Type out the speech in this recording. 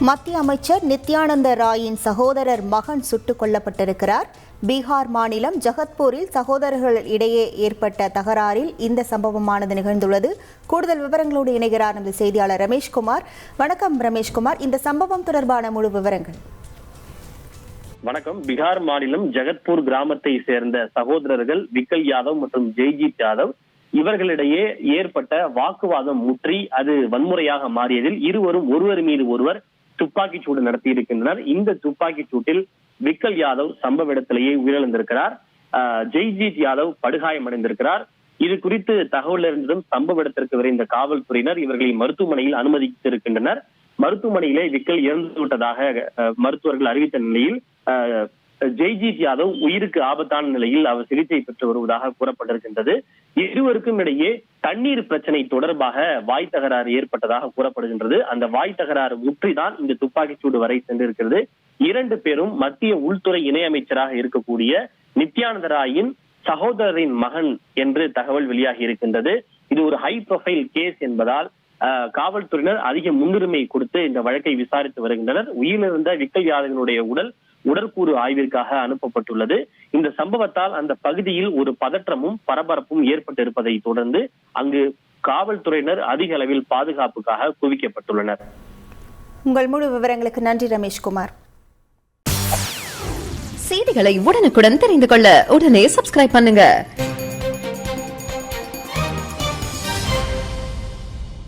மத்திய அமைச்சர் நித்யானந்த ராயின் சகோதரர் மகன் சுட்டுக் கொல்லப்பட்டிருக்கிறார். பீகார் மாநிலம் ஜகத்பூரில் சகோதரர்கள் இடையே ஏற்பட்ட தகராறில் இந்த சம்பவமானது நிகழ்ந்துள்ளது. கூடுதல் விவரங்களோடு இணைகிறார் நமது செய்தியாளர் ரமேஷ்குமார். வணக்கம் ரமேஷ்குமார், இந்த சம்பவம் தொடர்பான முழு விவரங்கள். வணக்கம். பீகார் மாநிலம் ஜகத்பூர் கிராமத்தை சேர்ந்த சகோதரர்கள் விக்கல் யாதவ் மற்றும் ஜெய்ஜீத் யாதவ் இவர்களிடையே ஏற்பட்ட வாக்குவாதம் முற்றி அது வன்முறையாக மாறியதில் இருவரும் ஒருவர் மீது ஒருவர் துப்பாக்கி சூடு நடத்தியிருக்கின்றனர். இந்த துப்பாக்கி சூட்டில் விக்கல் யாதவ் சம்பவ இடத்திலேயே உயிரிழந்திருக்கிறார். ஜெய்ஜீத் யாதவ் படுகாயமடைந்திருக்கிறார். இது குறித்து தகவல் அறிந்ததும் சம்பவ இடத்திற்கு விரைந்த காவல்துறையினர் இவர்களை மருத்துவமனையில் அனுமதித்திருக்கின்றனர். மருத்துவமனையிலே விக்கல் இறந்து விட்டதாக மருத்துவர்கள் அறிவித்த நிலையில் ஜெய்ஜீத் யாதவ் உயிருக்கு ஆபத்தான நிலையில் அவர் சிகிச்சை பெற்று வருவதாக கூறப்பட்டிருக்கின்றது. இருவருக்கும் இடையே தண்ணீர் பிரச்சனை தொடர்பாக வாய் தகராறு ஏற்பட்டதாக கூறப்படுகின்றது. அந்த வாய் தகராறு முற்றிதான் இந்த துப்பாக்கிச்சூடு வரை சென்றிருக்கிறது. இரண்டு பேரும் மத்திய உள்துறை இணையமைச்சராக இருக்கக்கூடிய நித்யானந்த ராயின் சகோதரரின் மகன் என்று தகவல் வெளியாகி இருக்கின்றது. இது ஒரு ஹை ப்ரொஃபைல் கேஸ் என்பதால் காவல்துறையினர் அதிக முன்னுரிமை கொடுத்து இந்த வழக்கை விசாரித்து வருகின்றனர். உயிரிழந்த விக்கல் யாதவனுடைய உடற்கூறு ஆய்விற்காக அனுப்பப்பட்டுள்ளது. இந்த சம்பவத்தால் அந்த பகுதியில் ஒரு பதற்றமும் பரபரப்பும் ஏற்பட்டிருப்பதை தொடர்ந்து அங்கு காவல்துறையினர் அதிக அளவில் பாதுகாப்புக்காக குவிக்கப்பட்டுள்ளனர். உங்கள் முழு விவரங்களுக்கு நன்றி ரமேஷ்குமார். செய்திகளை உடனுக்குடன் தெரிந்து கொள்ள உடனே சப்ஸ்கிரைப் பண்ணுங்க.